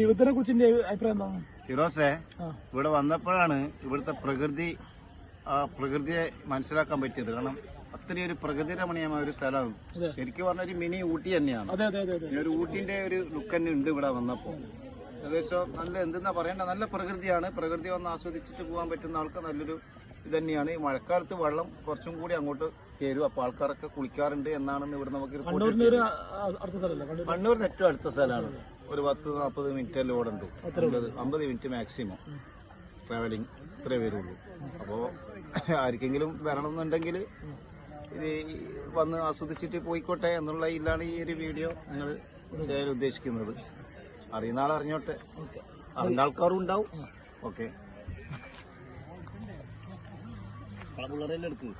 യുവത്തിനെ കുറിച്ച് അഭിപ്രായം എന്താണ്? ഫിറോസെ, ഇവിടെ വന്നപ്പോഴാണ് ഇവിടുത്തെ പ്രകൃതിയെ മനസ്സിലാക്കാൻ പറ്റിയത്. കാരണം അത്രയും ഒരു പ്രകൃതി രമണീയമായ ഒരു സ്ഥലമാണ്. ശരിക്കും പറഞ്ഞ ഒരു മിനി ഊട്ടി തന്നെയാണ്. ഒരു ഊട്ടിന്റെ ഒരു ലുക്ക് തന്നെ ഉണ്ട് ഇവിടെ വന്നപ്പോ. ഏകദേശം നല്ല എന്തെന്നാ പറയണ്ട, നല്ല പ്രകൃതിയാണ്. പ്രകൃതി വന്ന് ആസ്വദിച്ചിട്ട് പോകാൻ പറ്റുന്ന ആൾക്ക് നല്ലൊരു ഇത് തന്നെയാണ്. ഈ മഴക്കാലത്ത് വെള്ളം കുറച്ചും കൂടി അങ്ങോട്ട് കയറും. അപ്പൊ ആൾക്കാരൊക്കെ കുളിക്കാറുണ്ട് എന്നാണെന്ന് ഇവിടെ നമുക്ക് കണ്ണൂരിന് ഏറ്റവും അടുത്ത സ്ഥലമാണ്. ഒരു 10-40 മിനിറ്റ് ലോഡുണ്ട്. 50 മിനിറ്റ് മാക്സിമം ട്രാവലിംഗ് ഇത്രേ വരുള്ളൂ. അപ്പോൾ ആർക്കെങ്കിലും വരണമെന്നുണ്ടെങ്കിൽ ഇത് വന്ന് ആസ്വദിച്ചിട്ട് പോയിക്കോട്ടെ എന്നുള്ള ഇതിലാണ് ഈ ഒരു വീഡിയോ ഞങ്ങൾ ചെയ്യാൻ ഉദ്ദേശിക്കുന്നത്. അറിയുന്ന ആൾ അറിഞ്ഞോട്ടെ, അറിഞ്ഞ ആൾക്കാരും ഉണ്ടാവും. ഓക്കെ, പിള്ളേരെല്ലാം എടുക്ക്.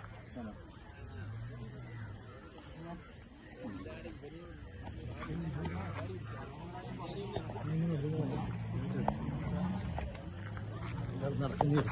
നടക്കുന്നു.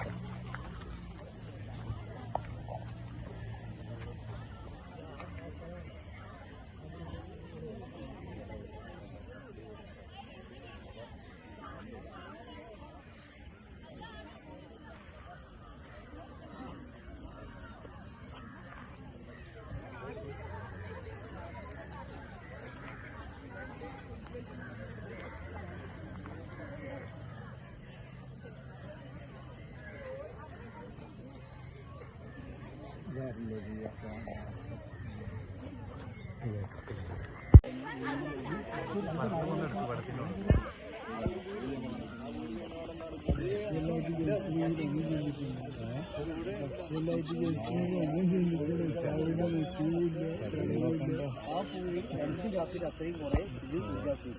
അത്രയും കുറെ ഇത് ഒഴിവാക്കി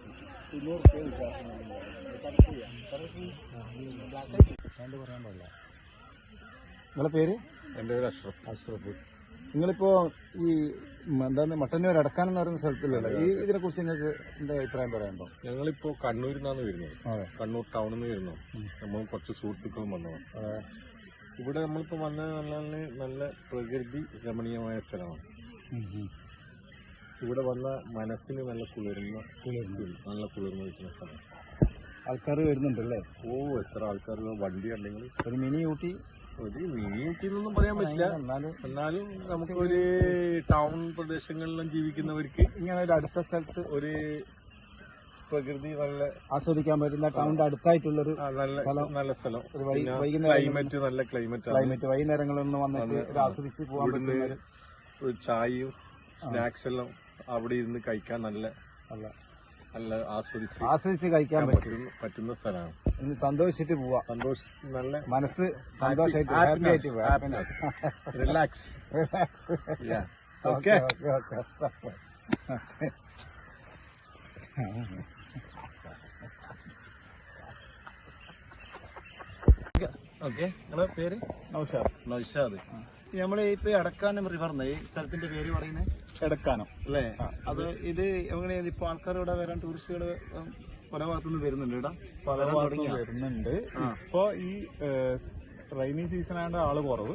90 പറയാൻ പാടില്ല. നിങ്ങളെ പേര്? എൻ്റെ പേര് അഷ്റഫ്. നിങ്ങളിപ്പോ ഈ എന്താണ് മട്ടന്നൂർ അടക്കാനെന്ന് പറയുന്ന സ്ഥലത്തിലല്ലേ, ഇതിനെ കുറിച്ച് നിങ്ങൾക്ക് എന്താ അഭിപ്രായം പറയാനുണ്ടോ? ഞങ്ങളിപ്പോ കണ്ണൂരിൽ നിന്നാണ് വരുന്നത്. കണ്ണൂർ ടൗണിൽ നിന്ന് വരുന്നു. നമ്മൾ കുറച്ച് സുഹൃത്തുക്കളും വന്നു. ഇവിടെ നമ്മളിപ്പോ വന്ന നല്ല പ്രകൃതി രമണീയമായ സ്ഥലമാണ്. ഇവിടെ വന്ന മനസ്സിന് നല്ല കുളിർമ കിട്ടുന്ന സ്ഥലം. ആൾക്കാർ വരുന്നുണ്ടല്ലേ? എത്ര ആൾക്കാർ വണ്ടി ഉണ്ടെങ്കിൽ ഒരു മിനി ഊട്ടി എന്നൊന്നും പറയാൻ പറ്റില്ല. എന്നാലും നമുക്കൊരു ടൗൺ പ്രദേശങ്ങളിലും ജീവിക്കുന്നവർക്ക് ഇങ്ങനെ ഒരു അടുത്ത സ്ഥലത്ത് ഒരു പ്രകൃതി നല്ല ആസ്വദിക്കാൻ പറ്റുന്ന ടൗണിന്റെ അടുത്തായിട്ടുള്ളൊരു നല്ല സ്ഥലം. ക്ലൈമറ്റ് നല്ല ക്ലൈമറ്റ് വൈകുന്നേരങ്ങളൊന്നും വന്നിട്ട് ആസ്വദിച്ച് പോകാൻ പറ്റുന്ന ഒരു ചായയും സ്നാക്സ് എല്ലാം അവിടെ ഇരുന്ന് കഴിക്കാൻ നല്ല ആസ്വദിച്ച് കഴിക്കാൻ പറ്റുന്ന സ്ഥലമാണ്. സന്തോഷിച്ചിട്ട് പോവാ. നല്ല മനസ്സ് സന്തോഷമായിട്ട് റിലാക്സ്. ഓക്കെ. ഓക്കെ, നിങ്ങളെ പേര്? നൗഷാദ്. നമ്മള് ഇപ്പൊ എടക്കാനം റിവറിന് ഈ സ്ഥലത്തിന്റെ പേര് പറയുന്നത് എടക്കാനം അല്ലേ? അത് ഇത് എങ്ങനെയാണ് ഇപ്പൊ ആൾക്കാർ ഇവിടെ വരാൻ ടൂറിസ്റ്റുകൾ പല ഭാഗത്തുനിന്ന് വരുന്നുണ്ട്? ഇവിടെ പല ഭാഗത്തുനിന്ന് വരുന്നുണ്ട്. ഇപ്പൊ ഈ റെയിനി സീസൺ ആയതുകൊണ്ട് ആള് കുറവ്.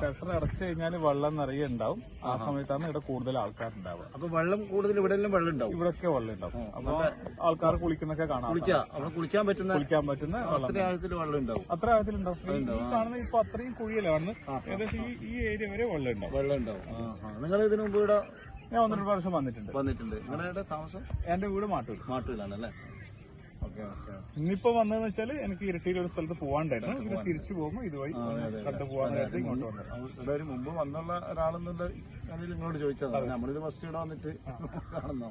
ഷട്ടർ അടച്ചു കഴിഞ്ഞാൽ വെള്ളം നിറയെ ഉണ്ടാവും. ആ സമയത്താണ് ഇവിടെ കൂടുതൽ ആൾക്കാരുണ്ടാവുക. അപ്പൊ വെള്ളം കൂടുതൽ ഇവിടെ എല്ലാം വെള്ളം ഉണ്ടാവും. ഇവിടെയൊക്കെ വെള്ളം ഉണ്ടാവും. അപ്പൊ ആൾക്കാർ കുളിക്കുന്നൊക്കെ കാണാം. കുളിക്കാൻ പറ്റുന്ന അത്ര ആഴത്തിൽ വെള്ളം ഉണ്ടാവും. അത്ര ആഴത്തിലുണ്ടാവും. ഈ കാണുന്ന ഇപ്പൊ അത്രയും കുഴിയിലാണ്. ഏകദേശം ഈ ഏരിയ വരെ വെള്ളം ഉണ്ടാവും. നിങ്ങൾ ഇതിനു മുമ്പ് ഇവിടെ ഞാൻ 1-2 പ്രാവശ്യം വന്നിട്ടുണ്ട്. നിങ്ങളുടെ താമസം? എന്റെ വീട് മാട്ടൂരിലാണല്ലേ? ഇന്നിപ്പോ വന്നതെന്ന് വെച്ചാൽ എനിക്ക് ഇരട്ടിയിൽ ഒരു സ്ഥലത്ത് പോകാണ്ടായിരുന്നു. ഇത് തിരിച്ചു പോകുമ്പോ ഇതുവഴി കണ്ടു പോകാനായിട്ട് ഇങ്ങോട്ട് വന്നത്. ഇവിടെ ഒരു മുമ്പ് വന്നുള്ള ഒരാളെന്നുള്ള നിങ്ങളോട് ചോദിച്ചതാണ്. നമ്മളിത് ഫസ്റ്റ് ഇവിടെ വന്നിട്ട് കാണുന്നോ?